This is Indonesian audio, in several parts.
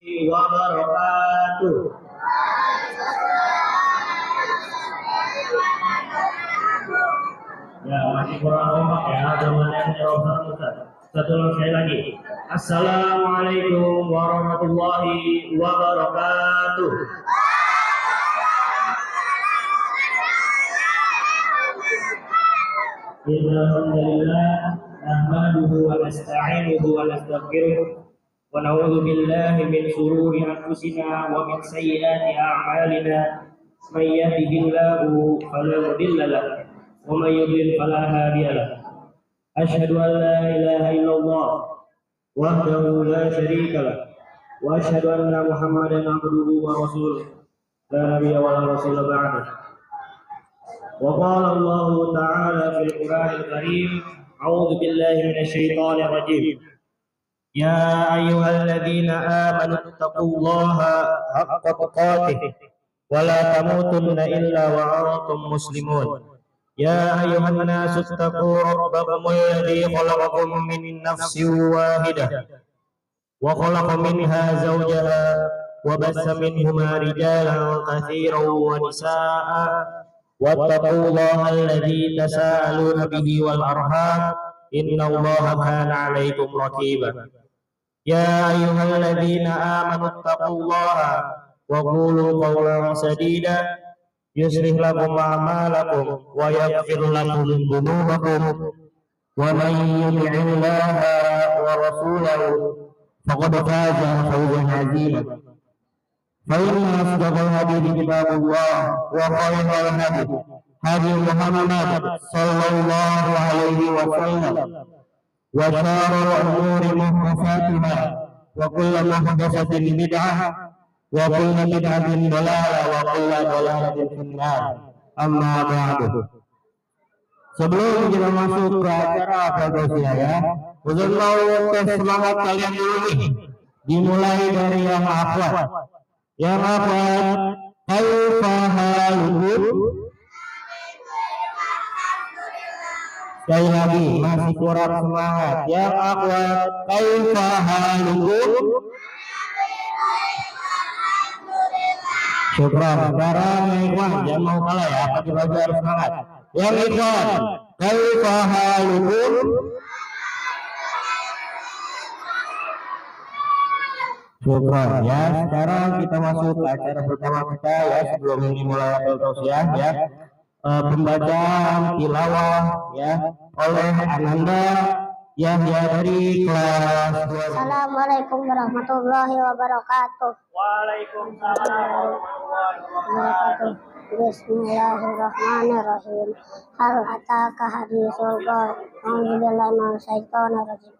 wabarakatuh. Ya, masih kurang kompak ya, zamannya Ustaz. Satu sekali lagi. Assalamualaikum warahmatullahi wabarakatuh. Alhamdulillah, nahmaduhu wa nasta'inuhu wa nastaghfiruh. ونعوذ بالله من شرور أنفسنا ومن سيئات أعمالنا من يهده الله فلا مضل له ومن يضلل فلا هادي له أشهد أن لا إله إلا الله وحده لا شريك له وأشهد أن محمدا عبده ورسوله لا نبي ولا رسول بعده وقال الله تعالى في القرآن الكريم أعوذ بالله من الشيطان الرجيم يا أيها الذين آمنوا اتقوا الله حق تقاته ولا تموتن إلا وأنتم مسلمون يا أيها الناس اتقوا ربكم الذي خلقكم من نفس واحدة وخلق منها زوجها وبث منهما رجالا كثيرا ونساء واتقوا الله الذي تساءلون به والأرحام إن الله كان عليكم رقيبا يا أيها الذين آمنوا اتقوا الله وقولوا قولا سديدا يصلح لكم أعمالكم ويغفر لكم ذنوبكم ومن يطع الله ورسوله فقد فاز فوزا عظيما فإن أصدق الحديث كتاب الله وخير الهدي هدي محمد صلى الله عليه وسلم وشر الأمور محدثاتها وكل محدثة بدعة وكل بدعة ضلالة وكل ضلالة في النار أما بعد. Sebelum kita masuk ke acara Al-Fatihah ya, Ustaz mau tes semangat kalian dulu nih. Dimulai dari yang akhwat. Yang akhwat, kaifa halukum? Sekali lagi, masih kurang semangat. Yang akhwat, kaifa halukum? Syukran. Sekarang yang ikhwan, jangan mau kalah ya, pagi-pagi harus semangat. Yang ikhwan, kaifa halukum? Syukran ya. Sekarang kita masuk ke acara pertama kita ya, sebelum dimulai apel tausiah ya. Pembacaan tilawah ya oleh Ananda Yahya dari kelas 2. Assalamualaikum warahmatullahi wabarakatuh. Waalaikumsalam warahmatullahi wabarakatuh. Bismillahirrahmanirrahim. Hal ataka hadisul ghasiyah. A'udzubillahi minasyaitonir rajim.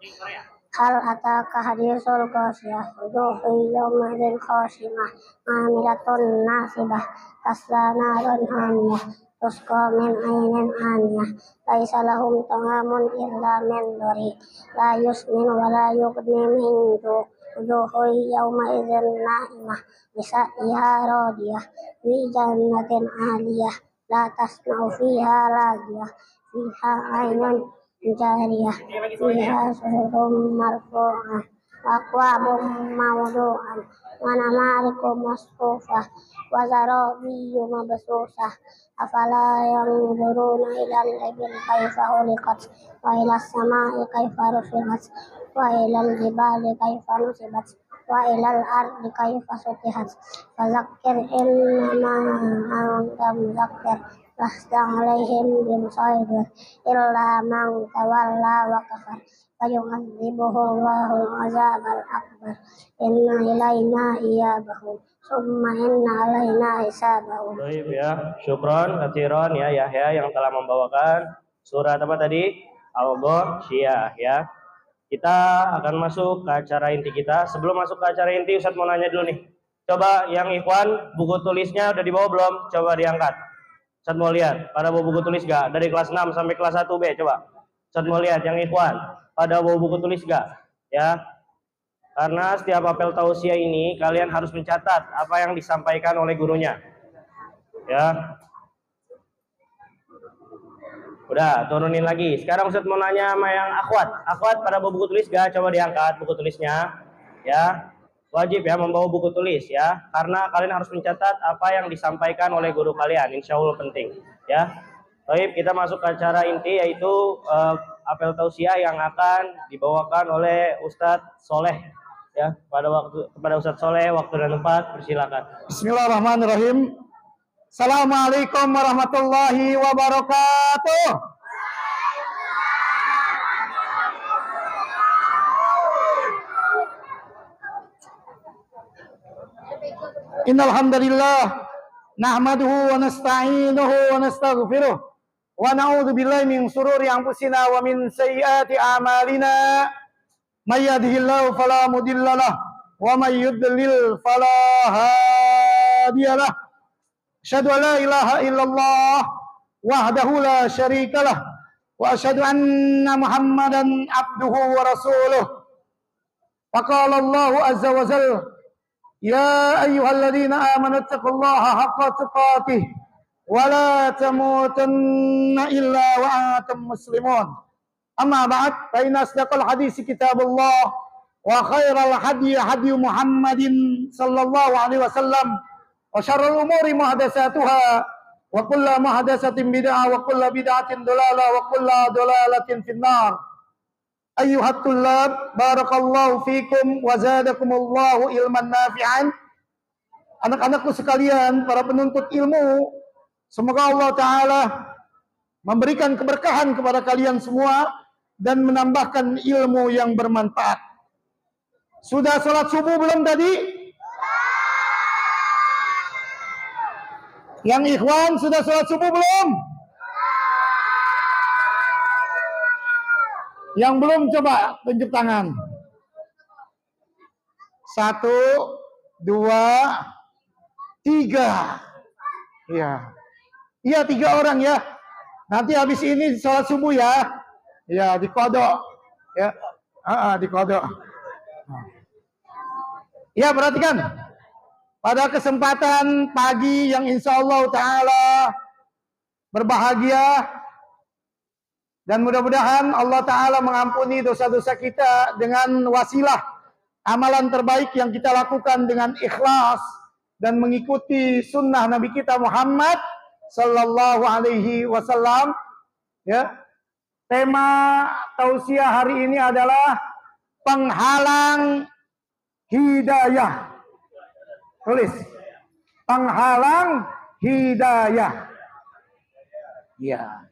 Hal ataka hadisul ghasiyah. Wujuhun yawma'idhin khashimah 'amilatun nasibah tasla naran hamiyah tusqa min 'ainin aniyah laisa lahum ta'amun illa min dhari la yusmin wa la yughni min ju' wujuhun yawma'idhin na'imah bisa'iha radiyah fi jannatin 'aliyah la tasma'u fiha lagiyah fiha 'ainun jariyah fiha sururun marfu'ah akwabum mawdu'ah wa namarikum masfufah wa zarabiyyun mabsusah afala yanzuruna ilal ibil kaifa khuliqat wa ilas samai kaifa rufi'at wa ilal jibali kaifa nusibat wa ilal ardi kaifa sutihat fadzakkir innama anta mudzakkir lasta 'alaihim bimusaitir illa man tawalla wa kafar fayu'adzibuhu Allahul 'adzabal akbar inna ilaina iyabahum summa inna alaina hisabahum. Baik ya, syukron katsiran ya Yahya yang telah membawakan surat apa tadi? Al-Ghasyiyah ya. Kita akan masuk ke acara inti kita. Sebelum masuk ke acara inti, Ustaz mau nanya dulu nih. Coba yang ikhwan buku tulisnya udah dibawa belum? Coba diangkat. Ustaz mau lihat, pada bawa buku tulis gak? Dari kelas 6 sampai kelas 1B coba. Ustaz mau lihat yang ikhwan, pada bawa buku tulis gak? Ya. Karena setiap apel tausiah ini kalian harus mencatat apa yang disampaikan oleh gurunya. Ya. Udah, turunin lagi. Sekarang Ustaz mau nanya sama yang akhwat. Akhwat pada bawa buku tulis gak? Coba diangkat buku tulisnya. Ya. wajib ya membawa buku tulis ya, karena kalian harus mencatat apa yang disampaikan oleh guru kalian. Insya Allah penting ya. Baik, kita masuk ke acara inti, yaitu apel tausiah yang akan dibawakan oleh Ustadz Soleh ya. Kepada Ustadz Soleh, waktu dan tempat, persilakan. Bismillahirrahmanirrahim. Assalamualaikum warahmatullahi wabarakatuh. Innal hamdalillah nahmaduhu wa nasta'inuhu wa nastaghfiruh wa na'udzu billahi min shururi anfusina wa min sayyiati a'malina. May yahdihillahu fala mudhillalah wa may yudlil fala hadiyalah. Asyhadu an la ilaha illallah wahdahu la syarikalah wa asyhadu anna Muhammadan abduhu wa rasuluh. Wa qala Allahu azza wa jalla, ya ayyuhalladzina amanu taqullaha haqqa tuqatih wa la tamutunna illa wa antum muslimun. Amma ba'd, fa inna asdaqal hadisi kitabullah wa khairal hadi hadi Muhammadin sallallahu alaihi wasallam wa syarrul umuri muhdatsatuha wa kullu muhdatsatin bid'ah wa kullu bid'atin dhalalah wa kullu dhalalatin finnar. Ayyuhat tullab, barakallahu fikum wa zadakumullahu ilman nafi'an. Anak-anakku sekalian, para penuntut ilmu, semoga Allah Ta'ala memberikan keberkahan kepada kalian semua dan menambahkan ilmu yang bermanfaat. Sudah sholat subuh belum tadi? Yang ikhwan sudah sholat subuh belum? Yang belum, coba tunjuk tangan. 1, 2, 3. Iya. Iya, 3 orang ya. Nanti habis ini sholat subuh ya. Ya, dikodok. Ya. Dikodok. Ya, perhatikan. Pada kesempatan pagi yang insya Allah Ta'ala berbahagia, dan mudah-mudahan Allah Ta'ala mengampuni dosa-dosa kita dengan wasilah amalan terbaik yang kita lakukan dengan ikhlas dan mengikuti sunnah Nabi kita Muhammad Sallallahu Alaihi Wasallam. Ya, tema tausiah hari ini adalah penghalang hidayah. Tulis, penghalang hidayah. Ya.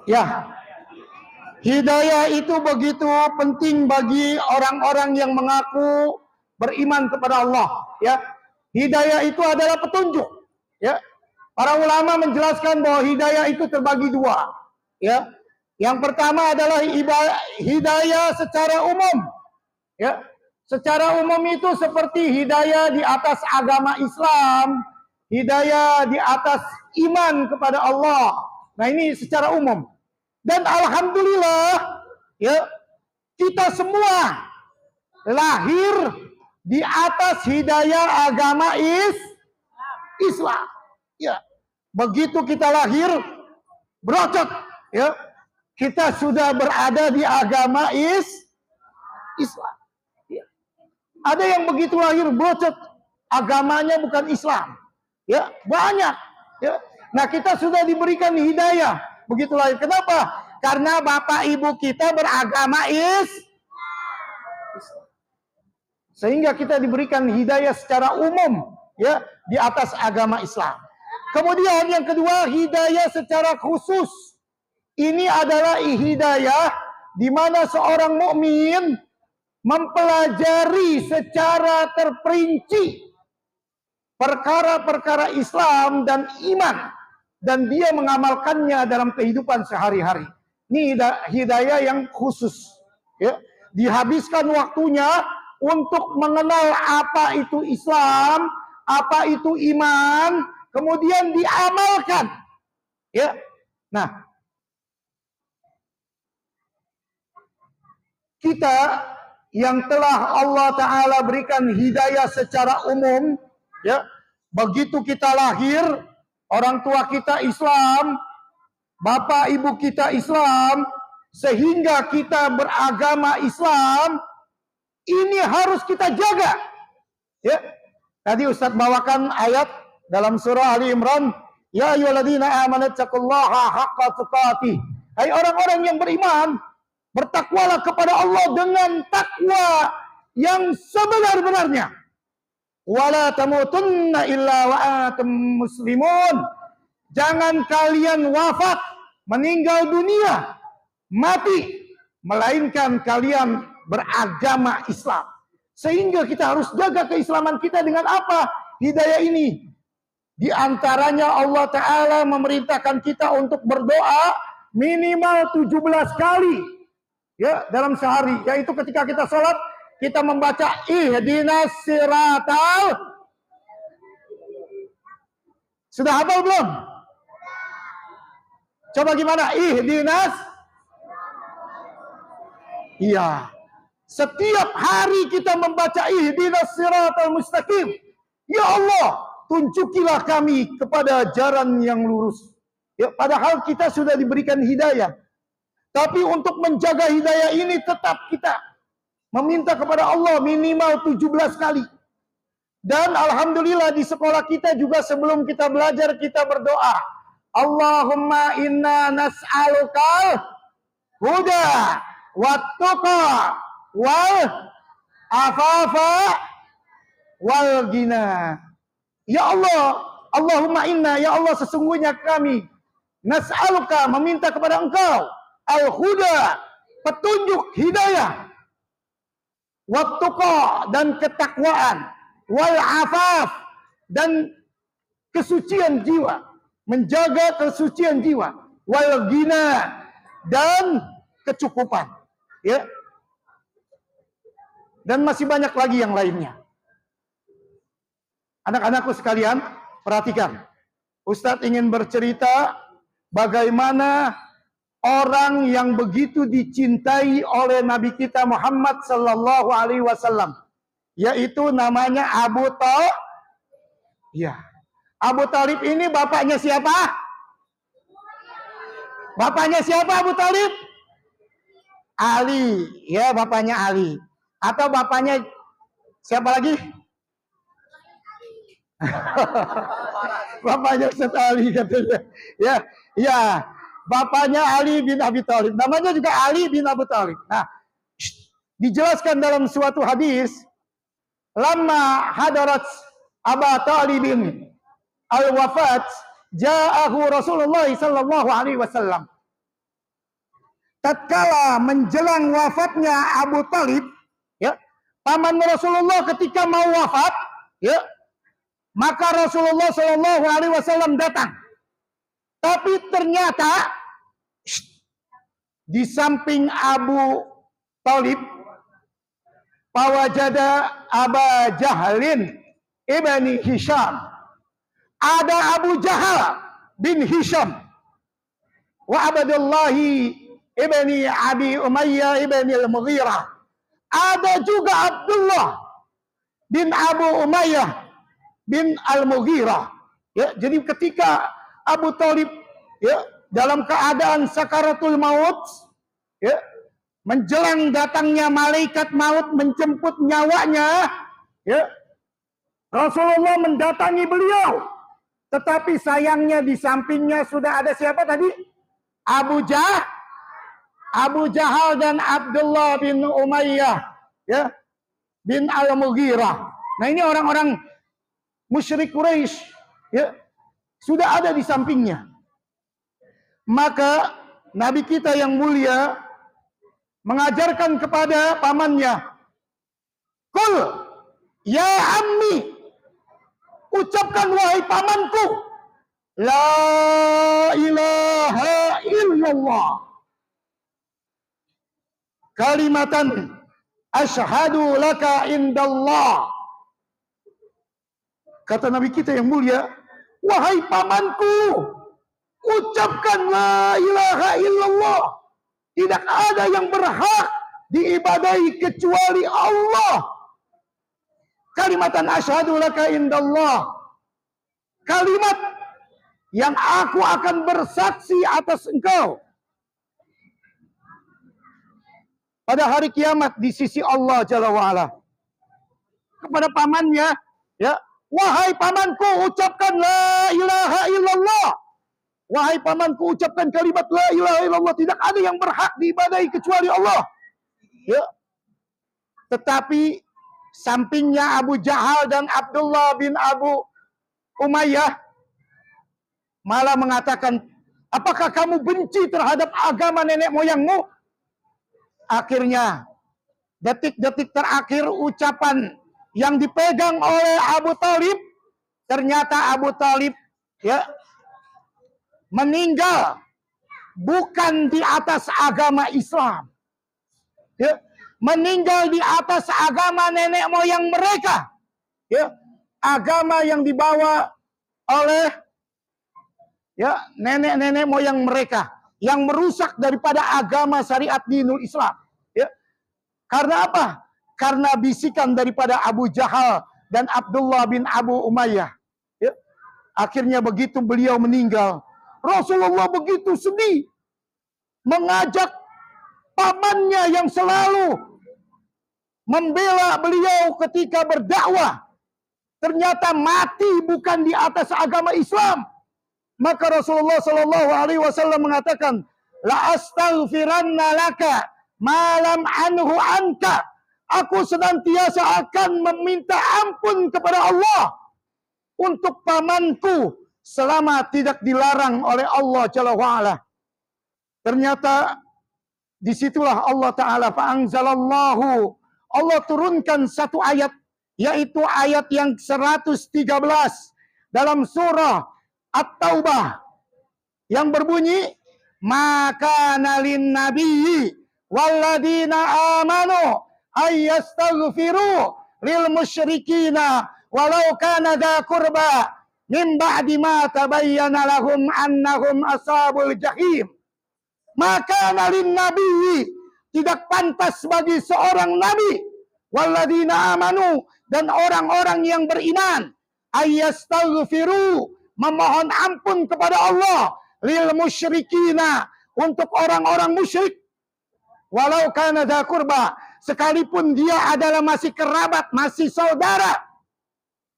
Ya, hidayah itu begitu penting bagi orang-orang yang mengaku beriman kepada Allah. Ya, hidayah itu adalah petunjuk. Ya, para ulama menjelaskan bahwa hidayah itu terbagi 2. Ya, yang pertama adalah hidayah secara umum. Ya, secara umum itu seperti hidayah di atas agama Islam, hidayah di atas iman kepada Allah. Nah, ini secara umum. Dan alhamdulillah ya, kita semua lahir di atas hidayah agama Islam. Ya, begitu kita lahir berocot ya, kita sudah berada di agama Islam. Ya. Ada yang begitu lahir berocot agamanya bukan Islam. Ya, banyak ya. Nah, kita sudah diberikan hidayah begitu lahir. Kenapa? Karena bapak ibu kita beragama sehingga kita diberikan hidayah secara umum ya di atas agama Islam. Kemudian yang kedua, hidayah secara khusus. Ini adalah hidayah di mana seorang mukmin mempelajari secara terperinci perkara-perkara Islam dan iman, dan dia mengamalkannya dalam kehidupan sehari-hari. Ini hidayah yang khusus. Ya. Dihabiskan waktunya untuk mengenal apa itu Islam, apa itu iman, kemudian diamalkan. Ya. Nah, kita yang telah Allah Ta'ala berikan hidayah secara umum, ya, begitu kita lahir, orang tua kita Islam, bapak ibu kita Islam, sehingga kita beragama Islam, ini harus kita jaga. Ya, tadi Ustaz bawakan ayat dalam surah Ali Imran, ya ayyuhalladzina amanu taqullaha haqqa tuqatih. Hai orang-orang yang beriman, bertakwalah kepada Allah dengan takwa yang sebenar-benarnya. Wala tamutunna illa wa antum muslimun. Jangan kalian wafat, meninggal dunia, mati, melainkan kalian beragama Islam. Sehingga kita harus jaga keislaman kita dengan apa? Hidayah ini. Di antaranya Allah Ta'ala memerintahkan kita untuk berdoa minimal 17 kali. Ya, dalam sehari. Yaitu ketika kita sholat, kita membaca ihdinas siratal. Sudah hafal belum? Coba gimana? Ihdinas. Iya. Setiap hari kita membaca ihdinas siratal mustaqim. Ya Allah, tunjukilah kami kepada jalan yang lurus. Ya, padahal kita sudah diberikan hidayah. Tapi untuk menjaga hidayah ini tetap kita meminta kepada Allah minimal 17 kali. Dan alhamdulillah di sekolah kita juga sebelum kita belajar kita berdoa. Allahumma inna nas'alukal huda wattuqa wal afafa wal gina. Ya Allah, Allahumma inna, ya Allah sesungguhnya kami nas'aluka meminta kepada Engkau al-huda, petunjuk hidayah, wattuqa dan ketakwaan, wal afaf dan kesucian jiwa, menjaga kesucian jiwa, wal gina dan kecukupan, ya. Dan masih banyak lagi yang lainnya. Anak-anakku sekalian, perhatikan. Ustadz ingin bercerita bagaimana orang yang begitu dicintai oleh Nabi kita Muhammad sallallahu alaihi wasallam, yaitu namanya Abu Thalib. Ya. Abu Thalib ini bapaknya siapa? Bapaknya siapa Abu Thalib? Ali, ya, bapaknya Ali. Atau bapaknya siapa lagi? Bapaknya Ustaz Ali katanya. Ya, ya. Bapaknya Ali bin Abi Thalib. Namanya juga Ali bin Abi Thalib. Nah, dijelaskan dalam suatu hadis, lama hadarat Aba Talibin al-wafat, ja'ahu Rasulullah sallallahu alaihi wasallam. Tatkala menjelang wafatnya Abu Thalib, ya, paman Rasulullah ketika mau wafat, ya, maka Rasulullah sallallahu alaihi wasallam datang. Tapi ternyata di samping Abu Thalib, fawajada Aba Jahlin ibni Hisham. Ada Abu Jahal bin Hisham wa Abdullahi ibni Abi Umayyah ibni al-Mughirah. Ada juga Abdullah bin Abu Umayyah bin al-Mughirah. Ya, jadi ketika Abu Thalib, ya, dalam keadaan sakaratul maut, ya, menjelang datangnya malaikat maut menjemput nyawanya, ya, Rasulullah mendatangi beliau. Tetapi sayangnya di sampingnya sudah ada siapa tadi? Abu Jahal dan Abdullah bin Umayyah, ya, bin al-Mughirah. Nah, ini orang-orang musyrik Quraisy, ya, sudah ada di sampingnya. Maka Nabi kita yang mulia mengajarkan kepada pamannya, "Qul ya ammi," ucapkan wahai pamanku, la ilaha illallah, kalimatan asyhadu laka indallah. Kata Nabi kita yang mulia, wahai pamanku, ucapkan la ilaha illallah. Tidak ada yang berhak diibadahi kecuali Allah. Kalimatan asyhadu laka indallah. Kalimat yang aku akan bersaksi atas engkau pada hari kiamat di sisi Allah Jalla wa'ala. Kepada pamannya, ya, wahai pamanku, ucapkan la ilaha illallah. Wahai pamanku, ucapkan kalimat la ilaha illallah. Tidak ada yang berhak diibadahi kecuali Allah. Ya. Tetapi sampingnya Abu Jahal dan Abdullah bin Abu Umayyah malah mengatakan, apakah kamu benci terhadap agama nenek moyangmu? Akhirnya, detik-detik terakhir ucapan yang dipegang oleh Abu Talib, ternyata Abu Talib, ya, meninggal bukan di atas agama Islam, ya, meninggal di atas agama nenek moyang mereka, ya, agama yang dibawa oleh, ya, nenek-nenek moyang mereka, yang merusak daripada agama syariat dinul Islam. Ya. Karena apa? Karena bisikan daripada Abu Jahal dan Abdullah bin Abu Umayyah. Ya. Akhirnya begitu beliau meninggal, Rasulullah begitu sedih, mengajak pamannya yang selalu membela beliau ketika berdakwah, ternyata mati bukan di atas agama Islam. Maka Rasulullah Shallallahu Alaihi Wasallam mengatakan, la astaghfiranna laka malam anhu anka. Aku senantiasa akan meminta ampun kepada Allah untuk pamanku selama tidak dilarang oleh Allah Jalla wa'ala. Ternyata disitulah Allah Ta'ala fa'angzalallahu, Allah turunkan satu ayat, yaitu ayat yang 113 dalam surah At-Taubah yang berbunyi, maka nalin nabiyyi walladina amanu ayyastaghfiru lil musyrikina walau kana dza qurba min ba'di ma tabayyana lahum annahum ashabul jahim. Maka nalin nabiyyi, tidak pantas bagi seorang nabi, walladina amanu, dan orang-orang yang beriman, ayyastaghfiru, memohon ampun kepada Allah, lil musyrikina, untuk orang-orang musyrik, walau kana dza qurba, sekalipun dia adalah masih kerabat, masih saudara,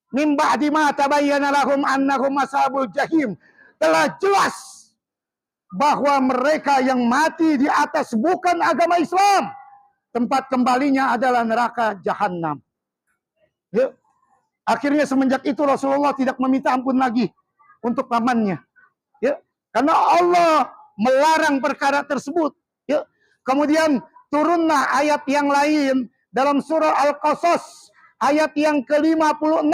min ba'di ma tabayyana lahum annahum ashabul jahim, telah jelas bahwa mereka yang mati di atas bukan agama Islam, tempat kembalinya adalah neraka jahanam. Ya. Akhirnya semenjak itu Rasulullah tidak meminta ampun lagi untuk pamannya, ya, karena Allah melarang perkara tersebut. Ya. Kemudian turunlah ayat yang lain dalam surah Al-Qasas ayat yang ke-56.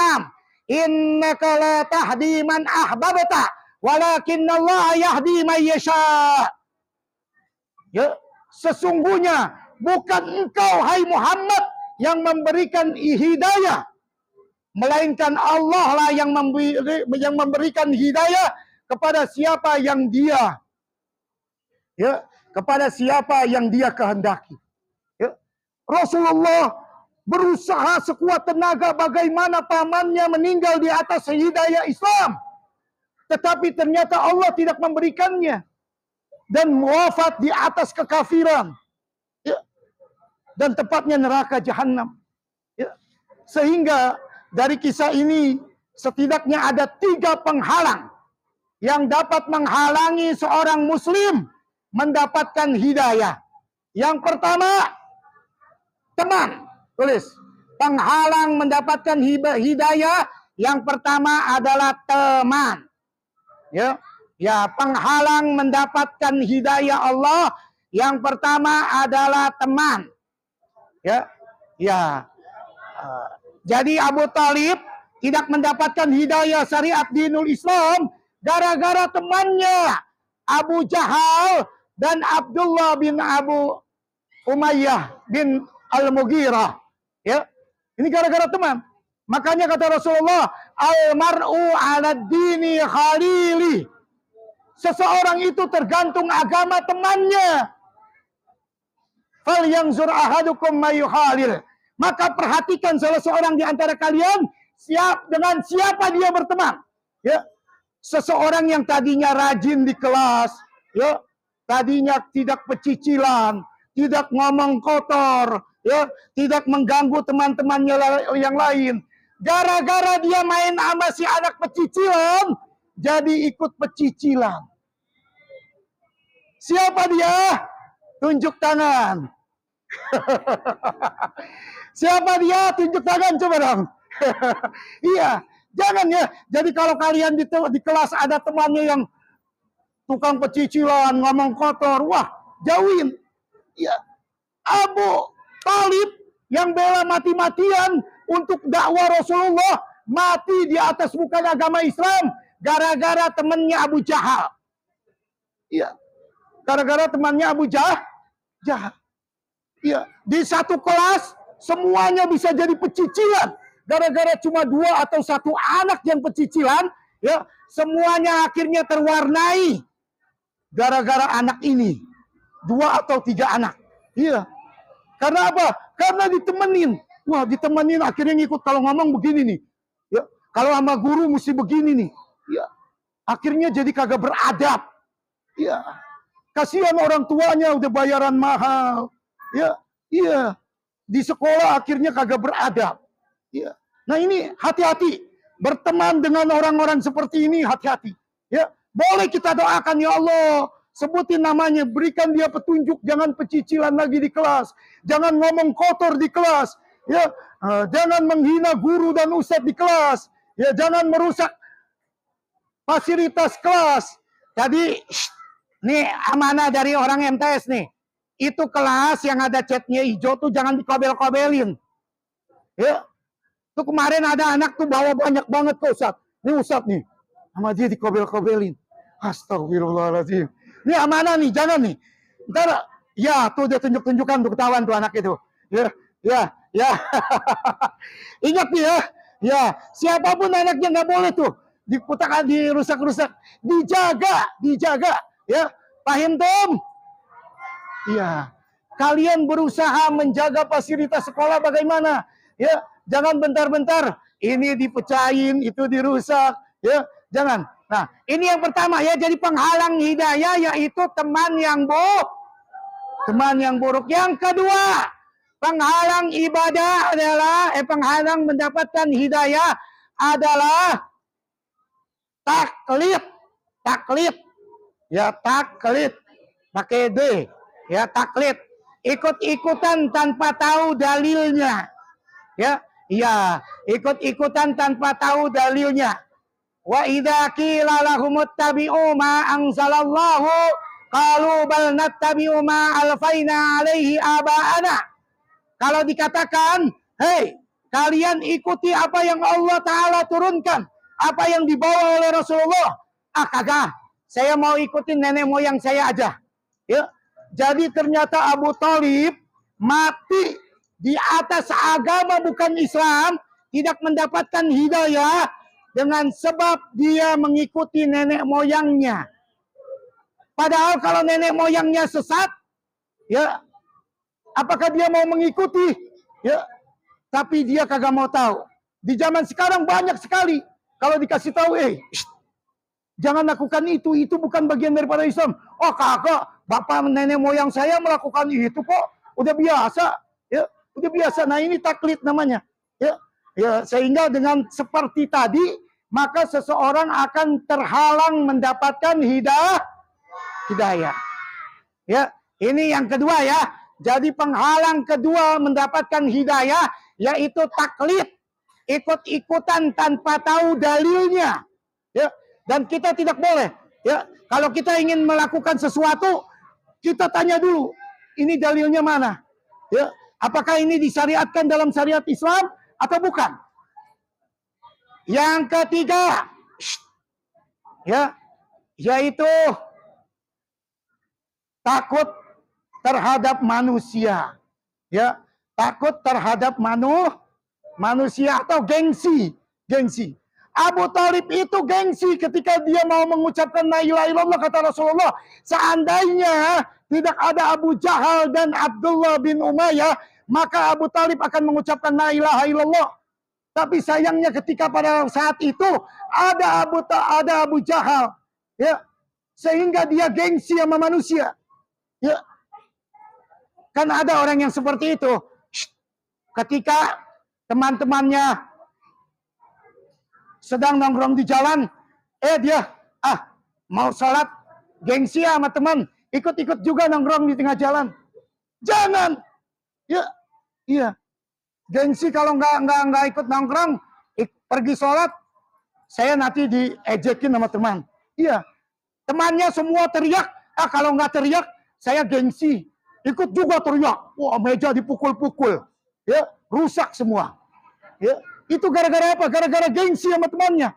Innaka la tahdi man ahbabta walakinnallaha yahdi man yasha. Ya, sesungguhnya bukan engkau hai Muhammad yang memberikan hidayah, melainkan Allah lah yang memberikan hidayah kepada siapa yang dia, ya, kepada siapa yang dia kehendaki. Ya. Rasulullah berusaha sekuat tenaga bagaimana pamannya meninggal di atas hidayah Islam, tetapi ternyata Allah tidak memberikannya dan wafat di atas kekafiran, ya, dan tepatnya neraka jahanam. Ya. Sehingga dari kisah ini setidaknya ada 3 penghalang yang dapat menghalangi seorang muslim mendapatkan hidayah. Yang pertama, teman. Tulis, penghalang mendapatkan hidayah yang pertama adalah teman. Ya, ya, penghalang mendapatkan hidayah Allah yang pertama adalah teman. Ya, ya. Jadi Abu Talib tidak mendapatkan hidayah syariat dinul Islam gara-gara temannya Abu Jahal dan Abdullah bin Abu Umayyah bin Al-Mughirah. Ya, ini gara-gara teman. Makanya kata Rasulullah, al-mar'u 'ala dini khalili. Seseorang itu tergantung agama temannya. Fal yanzur ahadukum mayukhalil. Maka perhatikan salah seorang di antara kalian dengan siapa dia berteman. Ya. seseorang yang tadinya rajin di kelas, ya, tadinya tidak pecicilan, tidak ngomong kotor, ya, tidak mengganggu teman-temannya yang lain. Gara-gara dia main sama si anak pecicilan, jadi ikut pecicilan. Siapa dia? Tunjuk tangan. Siapa dia? Tunjuk tangan coba dong. Iya, jangan ya. Jadi kalau kalian di kelas ada temannya yang tukang pecicilan, ngomong kotor, wah, jauhin. Ya, Abu Talib yang bela mati-matian untuk dakwah Rasulullah, mati di atas bukan agama Islam gara-gara temannya Abu Jahal. Iya. Gara-gara temannya Abu Jahal. Iya, di satu kelas semuanya bisa jadi pecicilan. Gara-gara cuma 2 atau 1 anak yang pecicilan, ya, semuanya akhirnya terwarnai gara-gara anak ini. 2 atau 3 anak. Iya. Karena apa? Karena ditemenin. Wah, ditemenin akhirnya ngikut kalau ngomong begini nih. Ya, kalau sama guru mesti begini nih. Ya. Akhirnya jadi kagak beradab. Ya. Kasihan orang tuanya udah bayaran mahal. Ya, iya. Di sekolah akhirnya kagak beradab. Ya. Nah, ini hati-hati. Berteman dengan orang-orang seperti ini hati-hati. Ya, boleh kita doakan, ya Allah, sebutin namanya, berikan dia petunjuk, jangan pecicilan lagi di kelas, jangan ngomong kotor di kelas, ya, jangan menghina guru dan ustadz di kelas, ya, jangan merusak fasilitas kelas. Tadi, nih amanah dari orang MTS nih, itu kelas yang ada catnya hijau tuh jangan dikobel-kobelin, ya. Tuh kemarin ada anak tuh bawa banyak banget ke ustadz, ini ustadz nih, sama dia dikobel-kobelin. Astagfirullahaladzim. Ini amanah nih, jangan nih. Ntar, ya tuh dia tunjuk-tunjukkan tuh ketahuan tuh anak itu. Ya. Ingat nih ya. Ya, siapapun anaknya nggak boleh tuh diputar, dirusak-rusak. Dijaga. Ya, paham Tom? Iya. Kalian berusaha menjaga fasilitas sekolah bagaimana? Ya, jangan bentar-bentar ini dipecahin, itu dirusak. Ya, jangan. Nah, ini yang pertama ya, jadi penghalang hidayah yaitu teman yang buruk. Yang kedua, penghalang ibadah adalah penghalang mendapatkan hidayah adalah taklid. Ya, taklid. Pakai D. Ya, taklid. Ikut-ikutan tanpa tahu dalilnya. Ya, iya, ikut-ikutan tanpa tahu dalilnya. Wa idza qila lahum ittabi'u ma anzalallahu qalu bal nattabi'u ma alfaina alaihi aba'ana. Kalau dikatakan, "Hei, kalian ikuti apa yang Allah taala turunkan, apa yang dibawa oleh Rasulullah." Ah, kagak. Saya mau ikutin nenek moyang saya aja. Ya. Jadi ternyata Abu Talib mati di atas agama bukan Islam, tidak mendapatkan hidayah dengan sebab dia mengikuti nenek moyangnya. Padahal kalau nenek moyangnya sesat, ya, apakah dia mau mengikuti? Ya, tapi dia kagak mau tahu. Di zaman sekarang banyak sekali kalau dikasih tahu, jangan lakukan itu bukan bagian daripada Islam. Oh kagak, bapak nenek moyang saya melakukan itu kok, udah biasa. Ya, udah biasa. Nah ini taklid namanya. Ya, sehingga dengan seperti tadi, maka seseorang akan terhalang mendapatkan hidayah. Ya, ini yang kedua ya. Jadi penghalang kedua mendapatkan hidayah yaitu taklid, ikut-ikutan tanpa tahu dalilnya. Ya, dan kita tidak boleh. Ya, kalau kita ingin melakukan sesuatu, kita tanya dulu, ini dalilnya mana? Ya, apakah ini disyariatkan dalam syariat Islam atau bukan? Yang ketiga, ya, yaitu takut terhadap manusia. Ya, takut terhadap manusia atau gengsi. Abu Talib itu gengsi ketika dia mau mengucapkan la ilaha illallah, kata Rasulullah, seandainya tidak ada Abu Jahal dan Abdullah bin Umayyah, maka Abu Talib akan mengucapkan la ilaha illallah. Tapi sayangnya ketika pada saat itu ada Abu Jahal, ya, sehingga dia gengsi sama manusia. Ya. Kan ada orang yang seperti itu. Ketika teman-temannya sedang nongkrong di jalan, dia mau sholat, gengsi sama teman, ikut-ikut juga nongkrong di tengah jalan. Jangan. Ya, iya. Gengsi kalau nggak ikut nongkrong, pergi sholat, saya nanti diejekin sama teman. Iya. Temannya semua teriak. Kalau nggak teriak, saya gengsi. Ikut juga teriak. Wah, meja dipukul-pukul. Ya, rusak semua. Ya, itu gara-gara apa? Gara-gara gengsi sama temannya.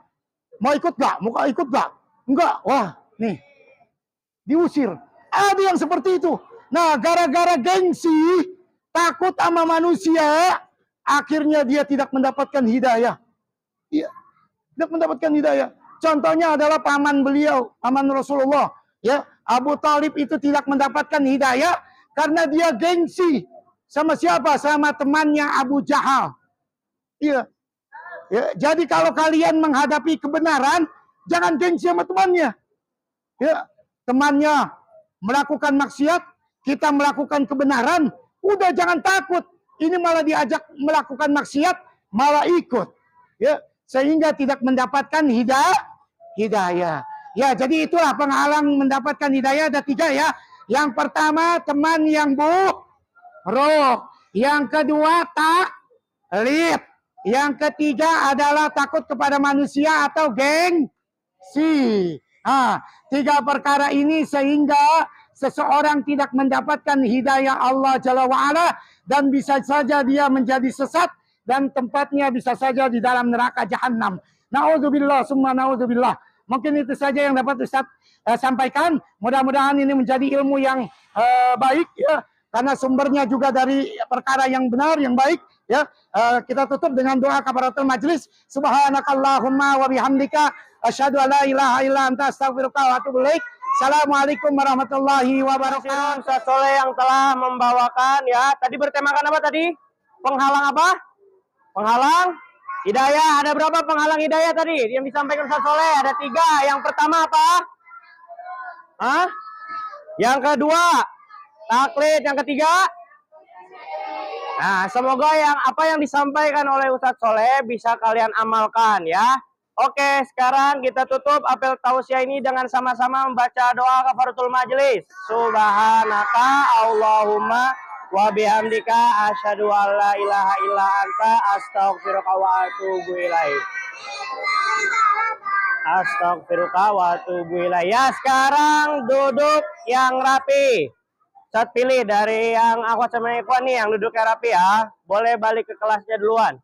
Mau ikut nggak? Mau ikut nggak? Enggak. Wah, nih. Diusir. Ada yang seperti itu. Nah, gara-gara gengsi, takut sama manusia, akhirnya dia tidak mendapatkan hidayah. Iya, tidak mendapatkan hidayah. Contohnya adalah paman beliau, paman Rasulullah. Ya, Abu Talib itu tidak mendapatkan hidayah karena dia gengsi. Sama siapa? Sama temannya Abu Jahal. Iya. Ya, jadi kalau kalian menghadapi kebenaran, jangan gengsi sama temannya. Ya, temannya melakukan maksiat, kita melakukan kebenaran, udah jangan takut. Ini malah diajak melakukan maksiat, malah ikut. Ya, sehingga tidak mendapatkan hidayah. Ya, jadi itulah penghalang mendapatkan hidayah ada 3 ya. Yang pertama, teman yang buruk. Yang kedua, taklid. Yang ketiga adalah takut kepada manusia atau gengsi. 3 perkara ini sehingga seseorang tidak mendapatkan hidayah Allah Jalla wa'ala, dan bisa saja dia menjadi sesat dan tempatnya bisa saja di dalam neraka jahanam. Na'udzubillah summa na'udzubillah. Mungkin itu saja yang dapat Ustaz sampaikan. Mudah-mudahan ini menjadi ilmu yang baik ya, karena sumbernya juga dari perkara yang benar, yang baik ya. Kita tutup dengan doa kafaratul majlis. Subhanakallahumma wa bihamdika asyhadu an la ilaha illa anta astaghfiruka wa atubu ilaik. Assalamualaikum warahmatullahi wabarakatuh. Ustaz Soleh yang telah membawakan ya. Tadi bertemakan apa tadi? Penghalang apa? Penghalang hidayah. Ada berapa penghalang hidayah tadi yang disampaikan Ustaz Soleh? Ada 3. Yang pertama apa? Yang kedua taklid. Yang ketiga? Nah, semoga apa yang disampaikan oleh Ustaz Soleh bisa kalian amalkan ya. Oke, sekarang kita tutup apel tausiah ini dengan sama-sama membaca doa kafaratul majlis. Subhanaka Allahumma wa bihamdika asyhadu an la ilaha illa anta astaghfiruka wa atubu ilaik. Astaghfiruka wa atubu ilaik. Ya, sekarang duduk yang rapi. Ustaz pilih dari yang aku sama Ikhwan nih yang duduknya rapi ya. Boleh balik ke kelasnya duluan.